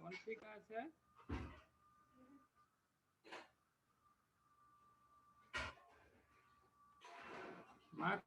कौन सी कहाँ से है? Mark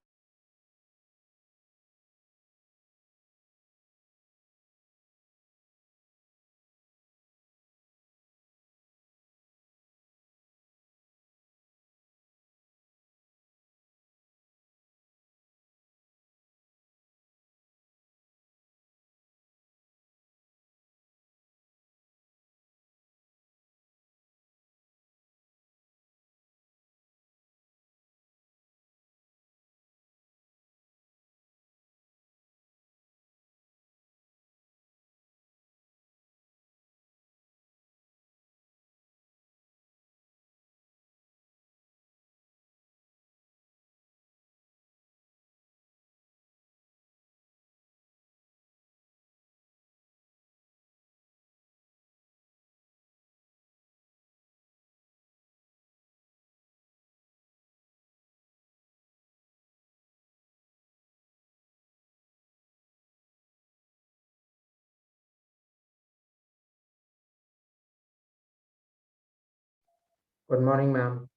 Good morning, ma'am.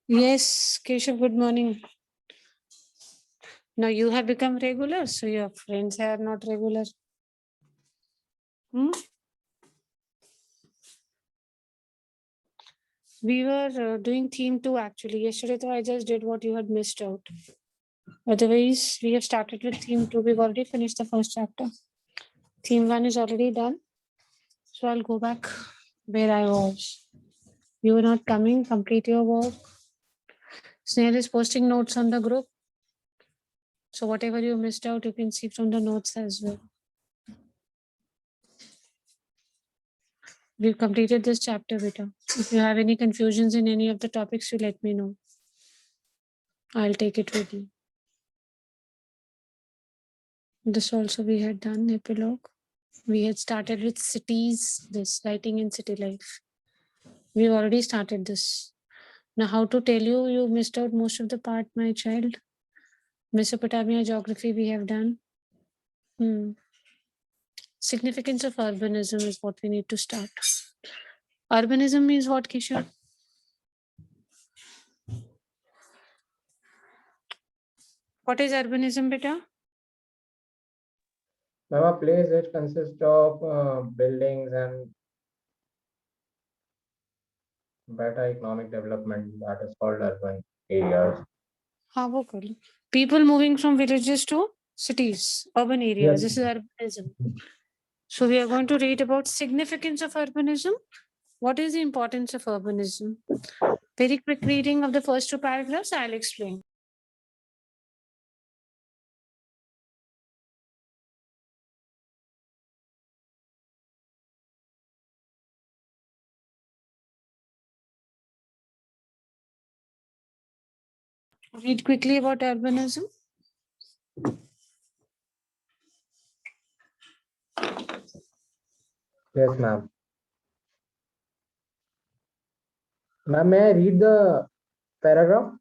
Yes, Keshav, good morning. Now you have become regular, so your friends are not regular. Hmm? We were doing theme 2 actually. Yesterday, so I just did what you had missed out. Otherwise, we have started with theme 2. We've already finished the first chapter. Theme 1 is already done. So I'll go back where I was. You were not coming, complete your work. Snail is posting notes on the group. So whatever you missed out, you can see from the notes as well. We've completed this chapter, beta. If you have any confusions in any of the topics, you let me know. I'll take it with you. This also we had done epilogue. We had started with cities, this writing in city life. We've already started this. Now, how to tell you, you missed out most of the part, my child. Mesopotamia geography we have done. Significance of urbanism is what we need to start. Urbanism means what, Kishore? What is urbanism, beta? Ma'am, a place which consists of buildings and better economic development, that is called urban areas. हाँ वो कर लो. People moving from villages to cities, urban areas. Yes. This is urbanism. So we are going to read about significance of urbanism. What is the importance of urbanism? Very quick reading of the first 2 paragraphs. I'll explain. Read quickly about urbanism. Yes, ma'am. Ma'am, may I read the paragraph?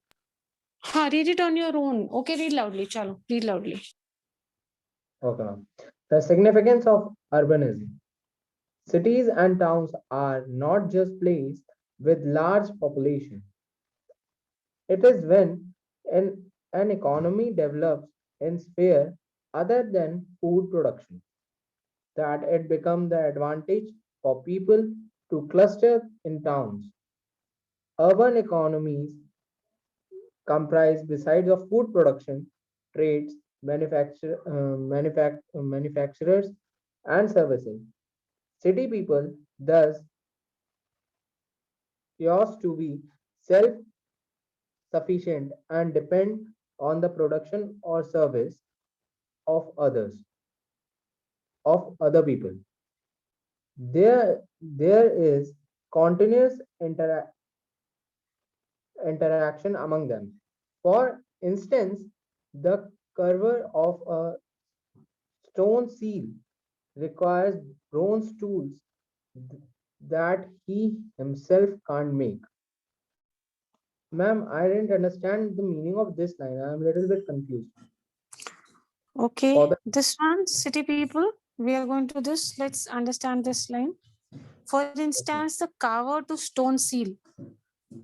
Read it on your own. Okay, read loudly. Chalo, read loudly. Okay, ma'am. The significance of urbanism. Cities and towns are not just places with large population. It is when an economy develops in sphere other than food production that it becomes the advantage for people to cluster in towns. Urban economies comprise, besides of food production, trades, manufacturers, and services. City people thus used to be self-sufficient and depend on the production or service of other people. There is continuous interaction among them. For instance, the carver of a stone seal requires bronze tools th- that he himself can't make. Ma'am, I didn't understand the meaning of this line. I'm a little bit confused. For Okay, the this one, city people, we are going to this. Let's understand this line. For instance, the carver to stone seal,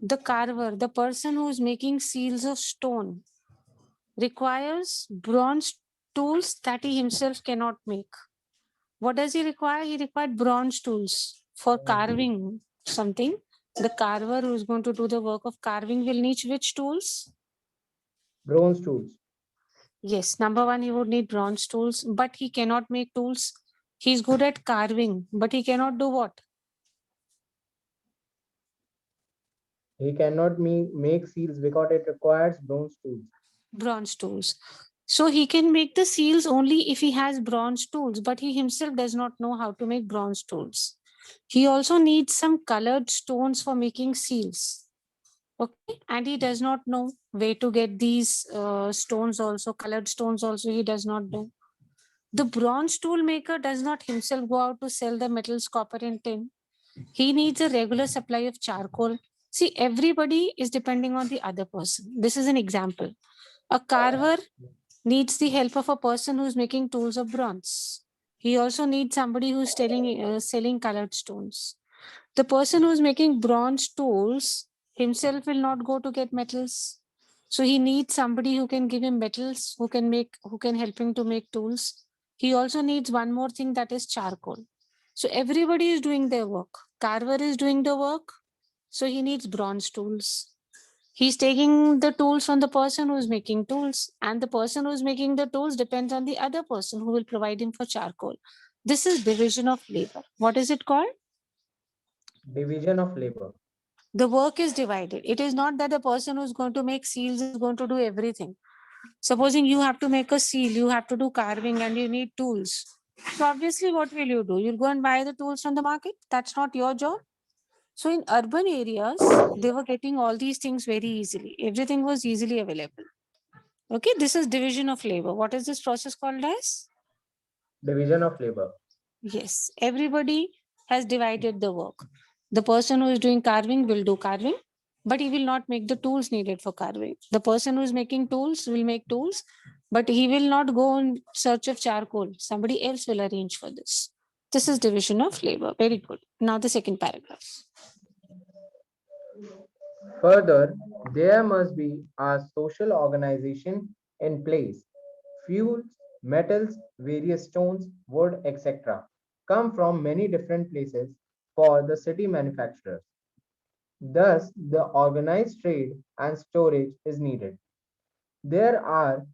the carver, the person who is making seals of stone, requires bronze tools that he himself cannot make. What does he require? He required bronze tools for carving something. The carver who is going to do the work of carving will need which tools? bronze tools. Yes, number one, he would need bronze tools, but he cannot make tools. He's good at carving, but he cannot do what? He cannot make seals because it requires bronze tools. Bronze tools. So he can make the seals only if he has bronze tools, but he himself does not know how to make bronze tools. He also needs some colored stones for making seals. Okay, and he does not know where to get these stones also, colored stones also, he does not know. The bronze tool maker does not himself go out to sell the metals, copper, and tin. He needs a regular supply of charcoal. See, everybody is depending on the other person. This is an example. A carver needs the help of a person who's making tools of bronze. He also needs somebody who's selling colored stones. The person who's making bronze tools himself will not go to get metals. So he needs somebody who can give him metals, who can help him to make tools. He also needs one more thing, that is charcoal. So everybody is doing their work. Carver is doing the work, so he needs bronze tools. He's taking the tools from the person who's making tools, and the person who's making the tools depends on the other person who will provide him for charcoal. This is division of labor. What is it called? Division of labor. The work is divided. It is not that the person who's going to make seals is going to do everything. Supposing you have to make a seal, you have to do carving, and you need tools. So obviously, what will you do? You'll go and buy the tools from the market. That's not your job. So in urban areas, they were getting all these things very easily. Everything was easily available. Okay, this is division of labor. What is this process called as? Division of labor. Yes, everybody has divided the work. The person who is doing carving will do carving, but he will not make the tools needed for carving. The person who is making tools will make tools, but he will not go in search of charcoal. Somebody else will arrange for this. This is division of labor. Very good. Now the second paragraph. Further, there must be a social organization in place. Fuels, metals, various stones, wood, etc. come from many different places for the city manufacturers. Thus, the organized trade and storage is needed. There are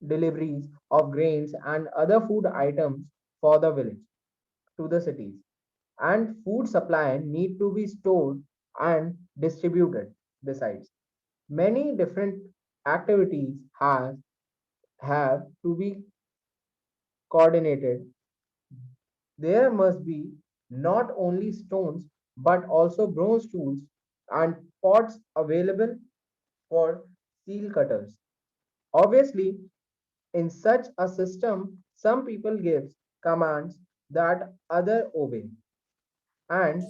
deliveries of grains and other food items for the village to the cities, and food supply need to be stored and distributed. Besides, many different activities have to be coordinated. There must be not only stones but also bronze tools and pots available for seal cutters. Obviously, in such a system, some people give commands that other obey, and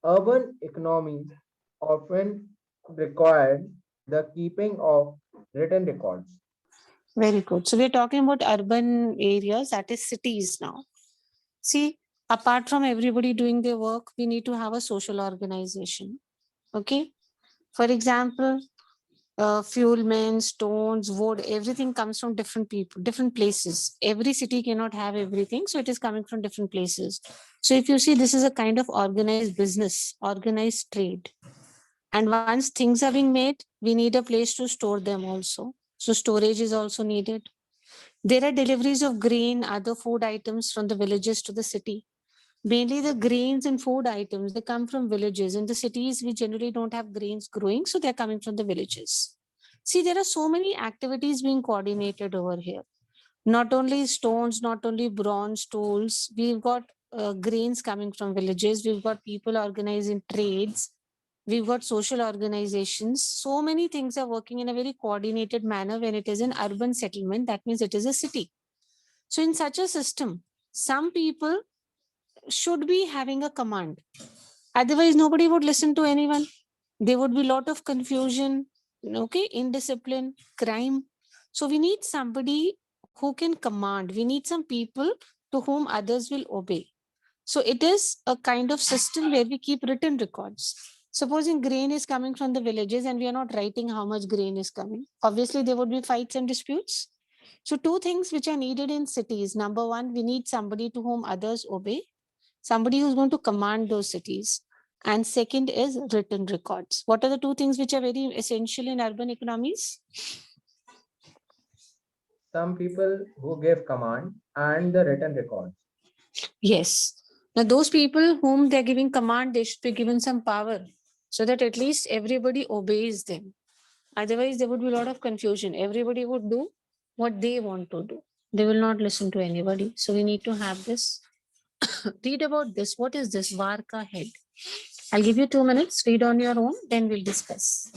urban economies often require the keeping of written records. Very good. So we're talking about urban areas, that is cities now. See, apart from everybody doing their work, we need to have a social organization. Okay. For example, fuel men, stones, wood, everything comes from different people, different places. Every city cannot have everything, so it is coming from different places. So if you see, this is a kind of organized business, organized trade. And once things are being made, we need a place to store them also. So storage is also needed. There are deliveries of grain, other food items from the villages to the city. Mainly the grains and food items, they come from villages. In the cities, we generally don't have grains growing, so they're coming from the villages. See, there are so many activities being coordinated over here. Not only stones, not only bronze tools, we've got grains coming from villages. We've got people organized in trades. We've got social organizations. So many things are working in a very coordinated manner when it is an urban settlement. That means it is a city. So in such a system, some people should be having a command. Otherwise, nobody would listen to anyone. There would be a lot of confusion, okay, indiscipline, crime. So we need somebody who can command. We need some people to whom others will obey. So it is a kind of system where we keep written records. Supposing grain is coming from the villages and we are not writing how much grain is coming, obviously there would be fights and disputes. So two things which are needed in cities. Number one, we need somebody to whom others obey, somebody who's going to command those cities. And second is written records. What are the two things which are very essential in urban economies? Some people who give command and the written records. Yes. Now, those people whom they're giving command, they should be given some power so that at least everybody obeys them. Otherwise, there would be a lot of confusion. Everybody would do what they want to do. They will not listen to anybody. So we need to have this. Read about this. What is this? Varka head. I'll give you 2 minutes. Read on your own. Then we'll discuss.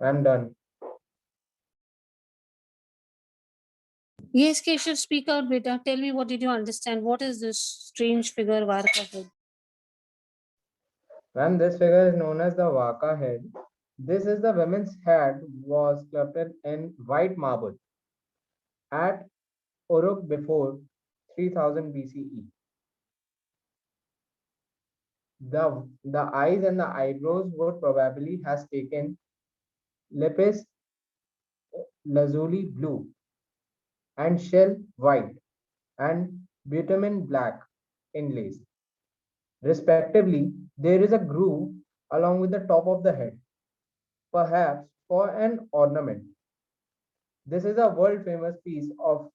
I'm done. Yes, Keshav, speak out, beta. Tell me, what did you understand? What is this strange figure, Varka head? Ma'am, this figure is known as the Vaka head. This is the women's head was sculpted in white marble at Uruk before 3000 BCE. The eyes and the eyebrows would probably has taken lapis lazuli blue and shell white and bitumen black inlays. Respectively, there is a groove along with the top of the head, perhaps for an ornament. This is a world famous piece of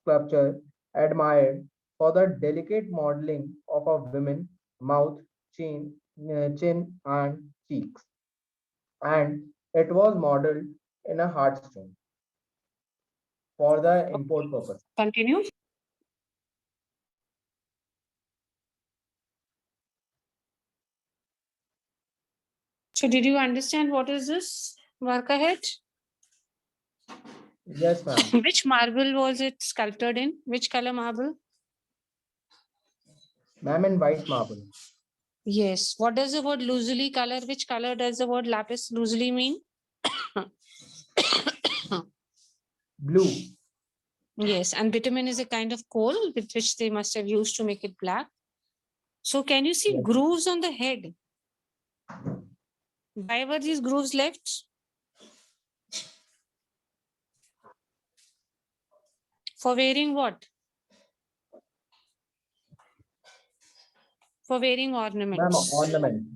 sculpture admired for the delicate modeling of a woman's mouth, chin, and cheeks. And it was modeled in a hard stone for the import purpose. Continue. So did you understand what is this, Varka head? Yes, ma'am. Which marble was it sculpted in? Which color marble? Ma'am, in white marble. Yes. What does the word lazuli color? Which color does the word lapis lazuli mean? Blue. Yes. And bitumen is a kind of coal with which they must have used to make it black. So can you see Yes. grooves on the head? Why were these grooves left? For wearing what? For wearing Ma'am, ornaments. ornament.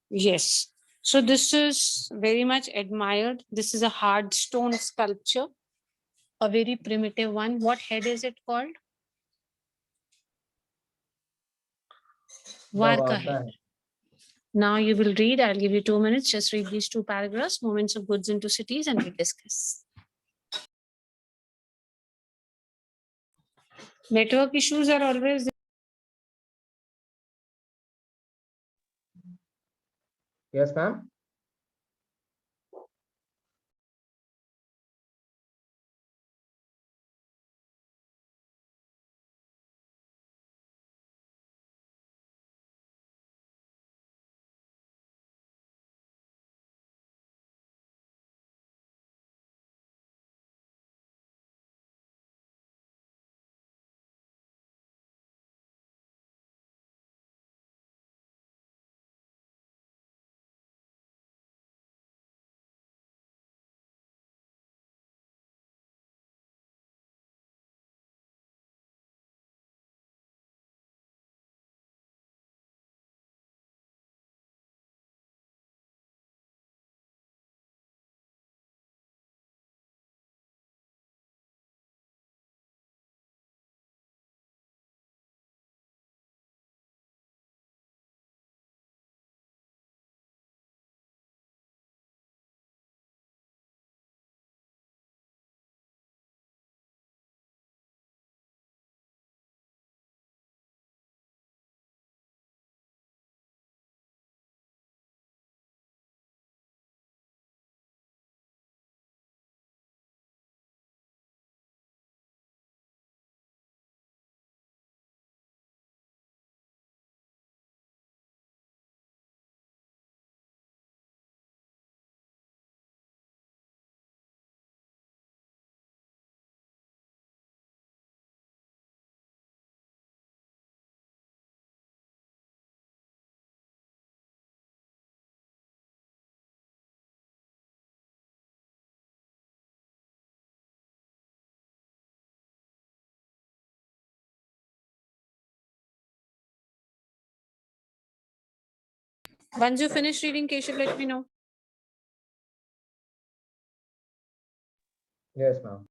Yes. So this is very much admired. This is a hard stone sculpture, a very primitive one. What head is it called? The Varka Vaka head. head. Now you will read. I'll give you 2 minutes. Just read these two paragraphs, movements of goods into cities, and we'll discuss. Network issues are always. Yes, ma'am. Once you finish reading, Keshav, let me know. Yes, ma'am.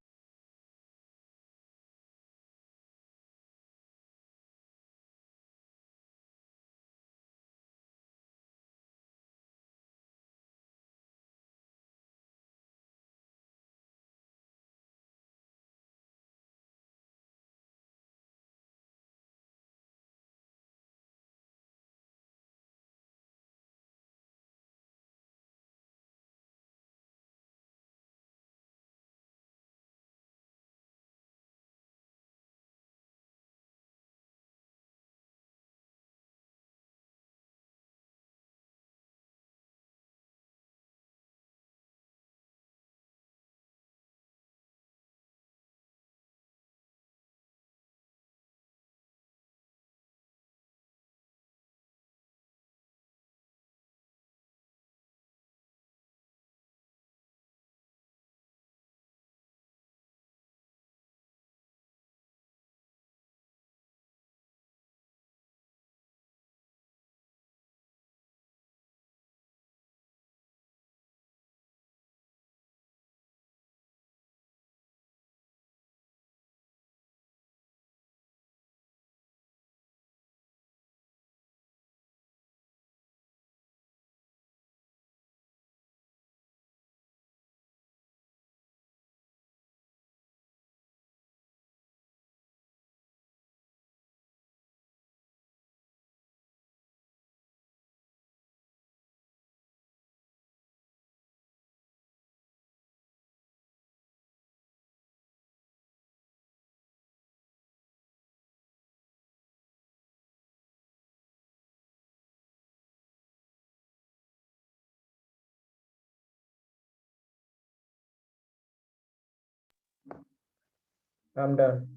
I'm done.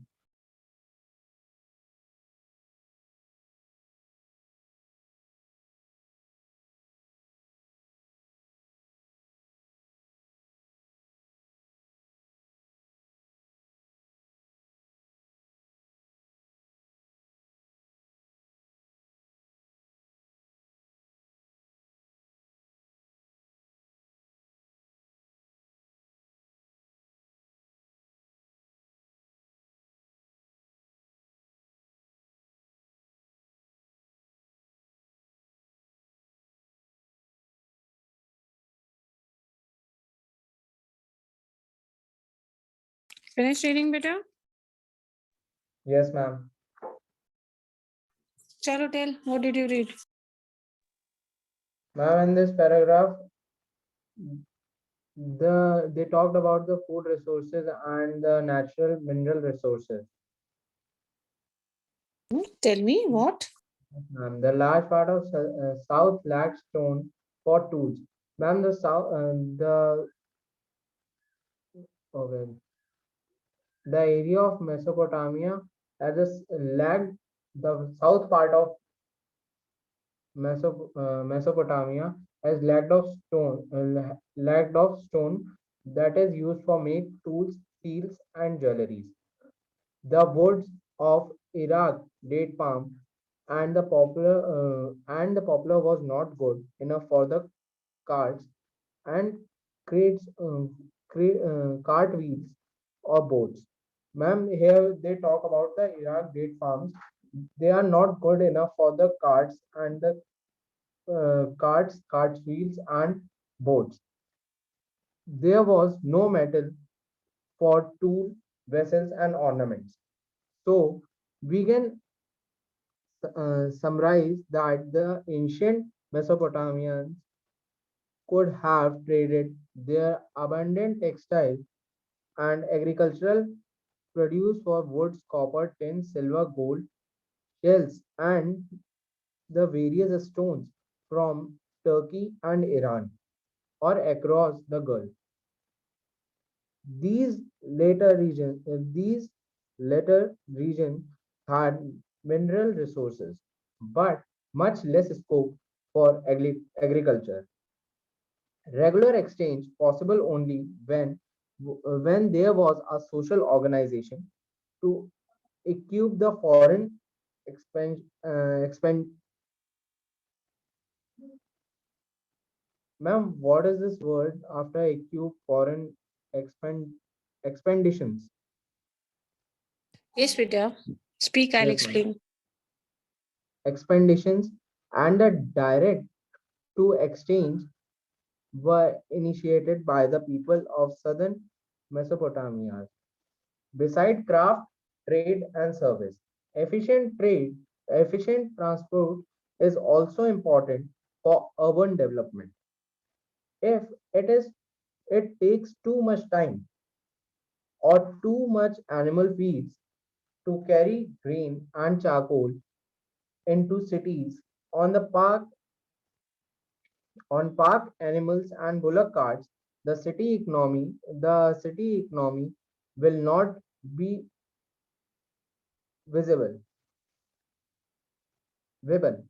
Finish reading, beta. Yes, ma'am. Chalo, tell. What did you read? Ma'am, in this paragraph, they talked about the food resources and the natural mineral resources. Tell me what? The large part of South lacks stone for tools. Ma'am, the south, okay, the area of Mesopotamia has lacked the south part of Mesopotamia has lacked of stone that is used for make tools, seals, and jewelries. The woods of Iraq, date palm, and the popular was not good enough for the carts and crates, cart wheels or boats. Ma'am, here they talk about the Iraq date farms. They are not good enough for the carts and the carts, wheels, and boats. There was no metal for tool, vessels, and ornaments. So we can summarize that the ancient Mesopotamians could have traded their abundant textile and agricultural produce for woods, copper, tin, silver, gold, shells, and the various stones from Turkey and Iran or across the Gulf. These later regions had mineral resources, but much less scope for agriculture. Regular exchange possible only when there was a social organization to equip the foreign expend. Ma'am, what is this word after equip foreign expend expeditions? Yes, beta. Speak, I'll Yes, ma'am. explain. Expeditions and the direct to exchange were initiated by the people of southern Mesopotamia. Beside craft, trade, and service, efficient transport is also important for urban development. If it is, it takes too much time or too much animal feeds to carry grain and charcoal into cities on park animals and bullock carts, the city economy will not be visible viable.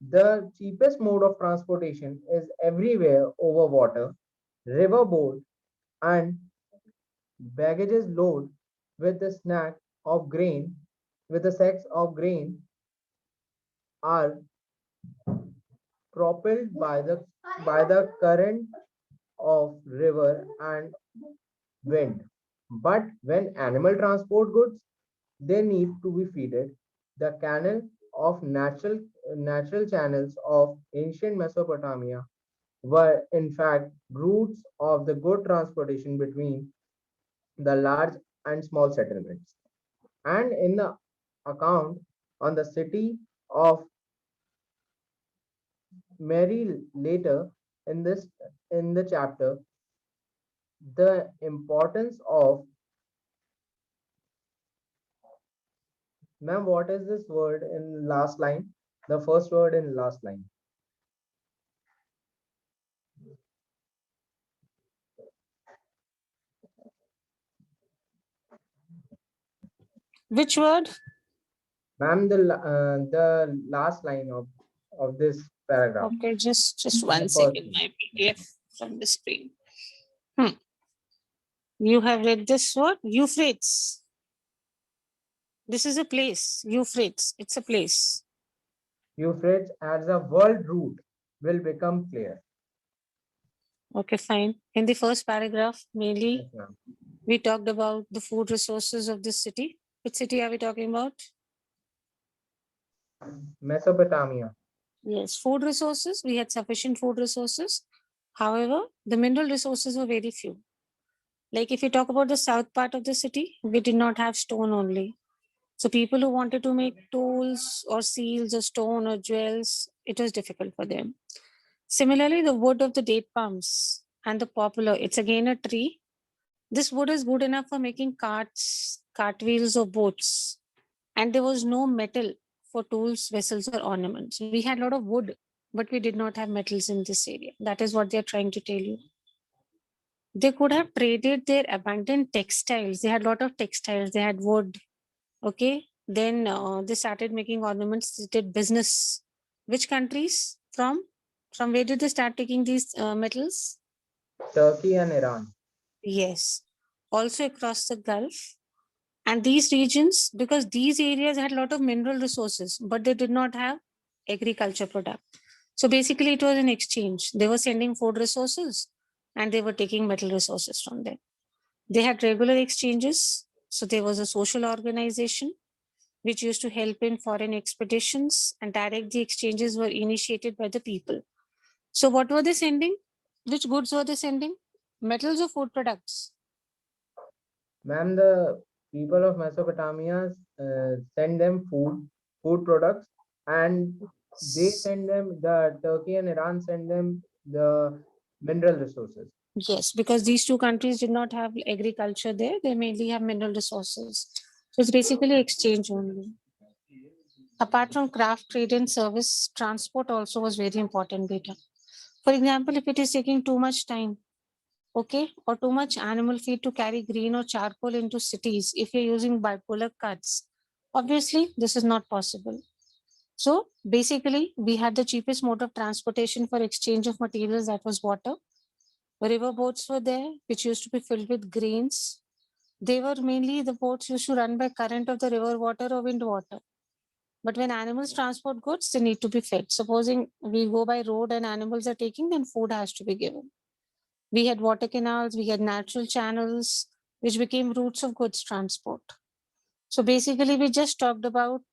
The cheapest mode of transportation is everywhere over water, riverboat, and baggages load with the snack of grain, with the sacks of grain are propelled by the current of river and wind. But when animal transport goods, they need to be feeded. The canal of natural channels of ancient Mesopotamia were in fact routes of the good transportation between the large and small settlements. And in the account on the city of Mary later in the chapter, the importance of ma'am, what is this word in last line? The first word in last line. Which word? Ma'am, the last line of this paragraph. Okay, just The one first second. one. My PDF from the screen. You have read this word, Euphrates. This is a place, Euphrates. It's a place. Euphrates as a world route will become clear. Okay, fine. In the first paragraph, mainly Yes, ma'am. we talked about the food resources of this city. Which city are we talking about? Mesopotamia. Yes, food resources. We had sufficient food resources. However, the mineral resources were very few. Like if you talk about the south part of the city, we did not have stone only. So people who wanted to make tools or seals or stone or jewels, it was difficult for them. Similarly, the wood of the date palms and the poplar, it's again a tree. This wood is good enough for making carts, cart wheels, or boats. And there was no metal for tools, vessels, or ornaments. We had a lot of wood, but we did not have metals in this area. That is what they're trying to tell you. They could have traded their abundant textiles. They had a lot of textiles. They had wood. Okay. Then they started making ornaments. They did business. Which countries? From where did they start taking these metals? Turkey and Iran. Yes. Also across the Gulf. And these regions, because these areas had a lot of mineral resources, but they did not have agriculture product. So basically, it was an exchange. They were sending food resources and they were taking metal resources from them. They had regular exchanges. So there was a social organization which used to help in foreign expeditions, and direct the exchanges were initiated by the people. So what were they sending? Which goods were they sending? Metals or food products? Ma'am, the people of Mesopotamia send them food products, and they send them, the Turkey and Iran send them the mineral resources. Yes, because these two countries did not have agriculture there. They mainly have mineral resources. So it's basically exchange only. Apart from craft trade and service, transport also was very important data. For example, if it is taking too much time, okay, or too much animal feed to carry green or charcoal into cities, if you're using bipolar carts, obviously this is not possible. So basically, we had the cheapest mode of transportation for exchange of materials, that was water. River boats were there, which used to be filled with grains. They were mainly the boats used to run by current of the river water or wind water. But when animals transport goods, they need to be fed. Supposing we go by road and animals are taking, then food has to be given. We had water canals, we had natural channels, which became routes of goods transport. So basically, we just talked about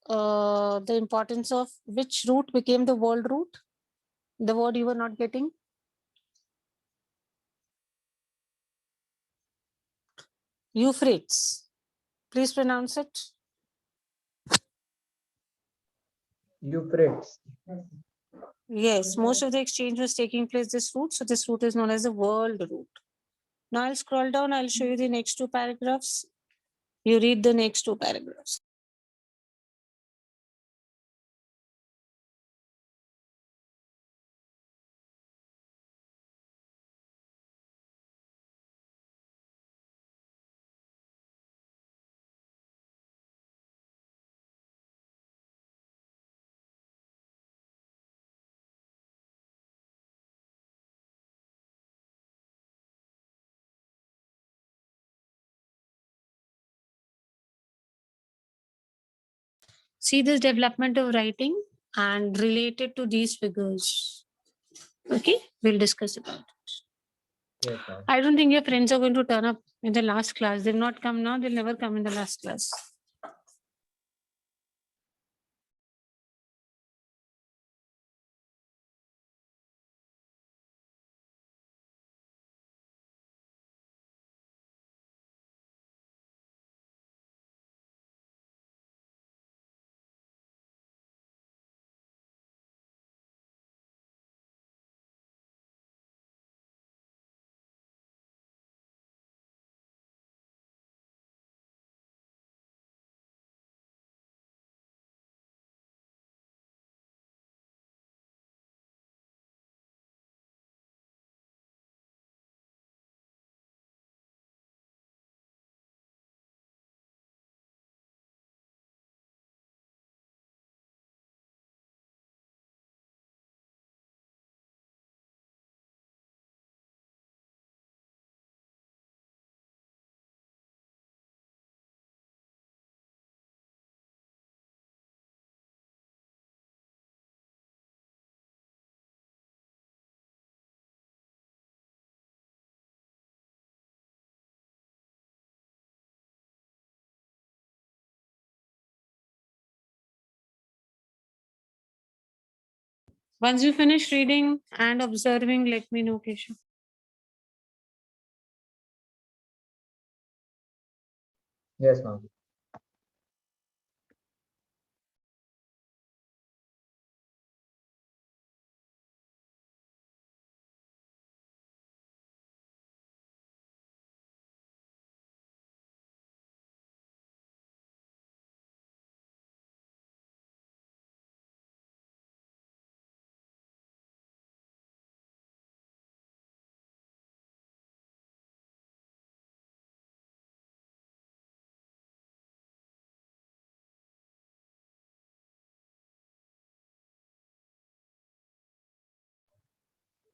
the importance of which route became the world route. The word you were not getting. Euphrates. Please pronounce it. Euphrates. Yes, most of the exchange was taking place this route. So this route is known as the world route. Now I'll scroll down. I'll show you the next two paragraphs. You read the next two paragraphs. See this development of writing and related to these figures. Okay, we'll discuss about it. Yes, ma'am. I don't think your friends are going to turn up in the last class. They'll not come now, they'll never come in the last class. Once you finish reading and observing, let me know, Keshav. Yes, ma'am.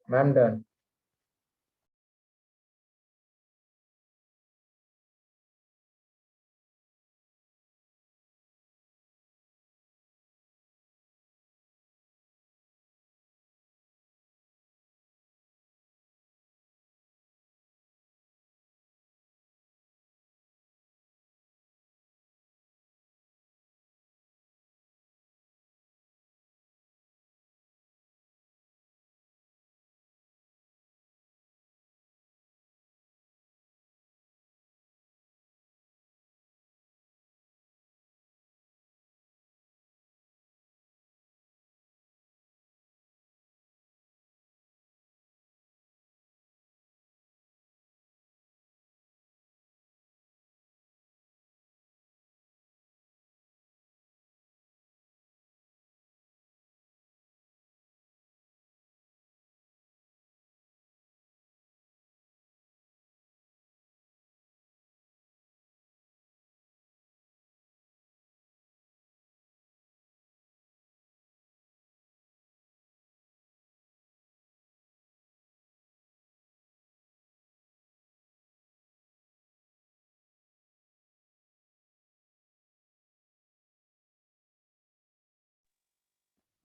Ma'am, done.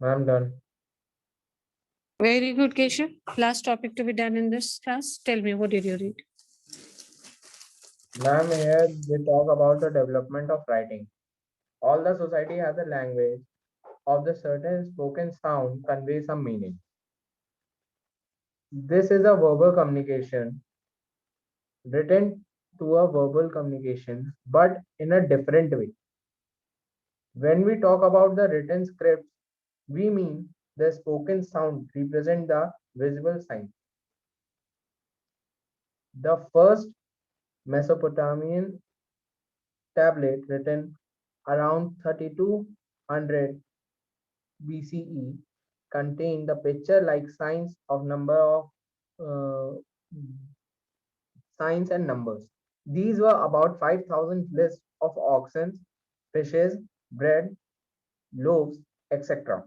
Ma'am, done. Very good, Keshav. Last topic to be done in this class. Tell me, what did you read? Ma'am, here we talk about the development of writing. All the society has a language of the certain spoken sound convey some meaning. This is a verbal communication written to a verbal communication, but in a different way. When we talk about the written scripts, we mean the spoken sound represent the visible sign. The first Mesopotamian tablet written around 3200 BCE contained the picture like signs of number of uh, signs and numbers. These were about 5,000 lists of oxen, fishes, bread, loaves, etc.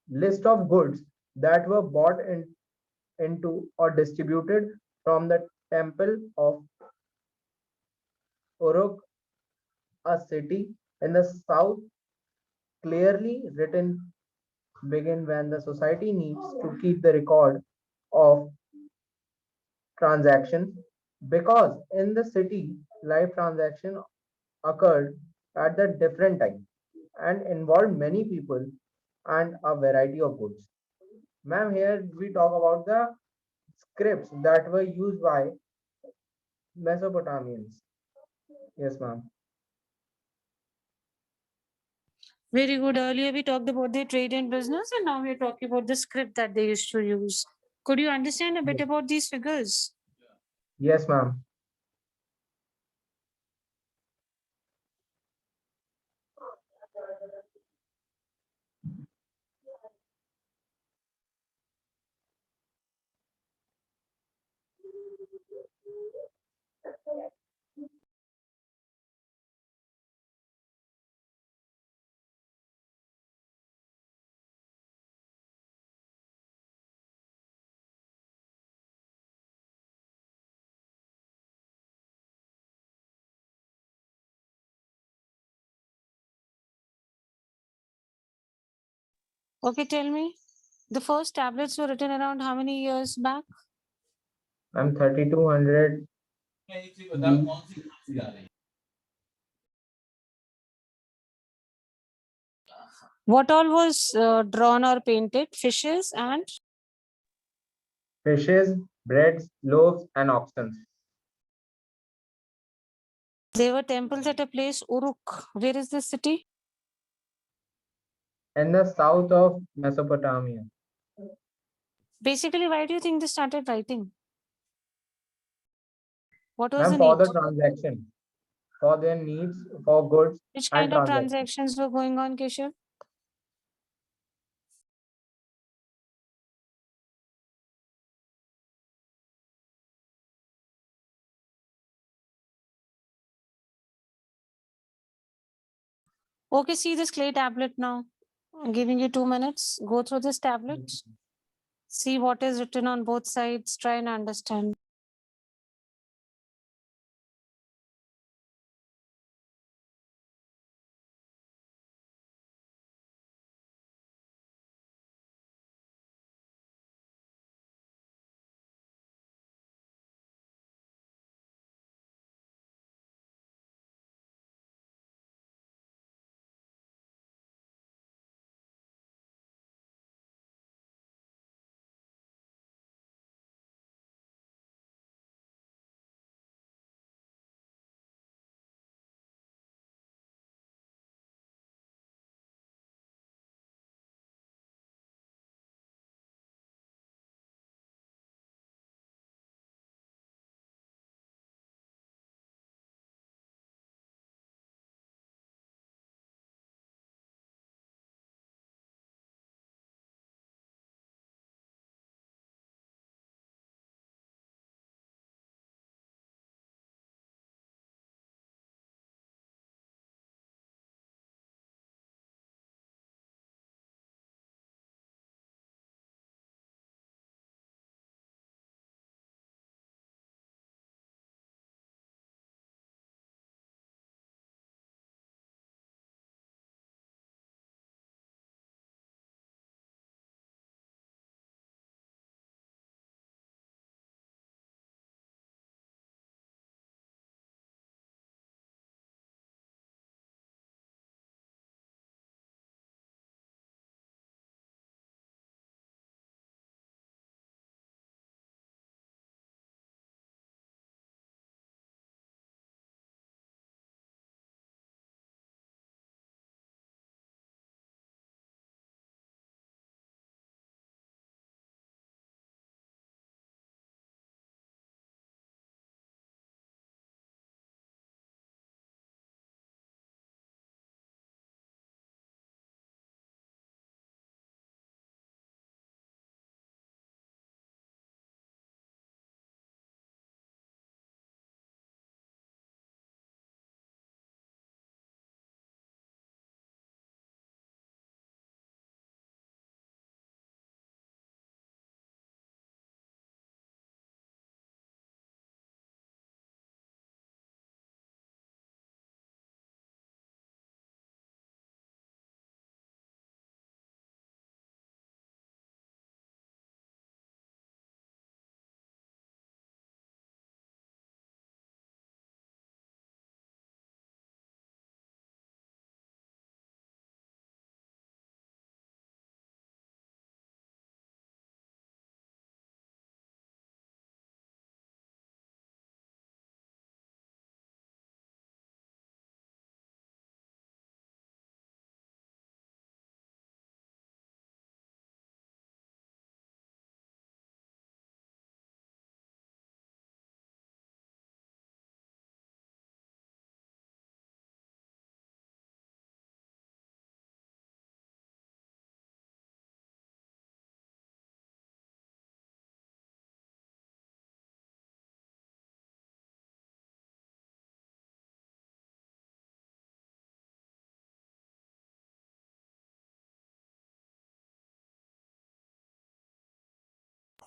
List of goods that were bought into or distributed from the temple of Uruk, a city in the south, clearly written begin when the society needs to keep the record of transaction because in the city live transaction occurred at the different time and involved many people and a variety of goods. Ma'am, here we talk about the scripts that were used by Mesopotamians. Yes, ma'am. Very good. Earlier, we talked about their trade and business, and now we're talking about the script that they used to use. Could you understand a bit Yes, about these figures? yes, ma'am. Okay, tell me. The first tablets were written around how many years back? I'm 3200 What all was drawn or painted? Fishes and fishes, breads, loaves, and oxen. There were temples at a place, Uruk. Where is this city? In the south of Mesopotamia. Basically, why do you think they started writing? What was Ma'am, the for need? the transaction, for their needs, for goods Which and kind of transactions. transactions were going on, Keshav? Okay, see this clay tablet now. I'm giving you 2 minutes. Go through this tablet. See what is written on both sides. Try and understand.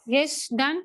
Yes, done.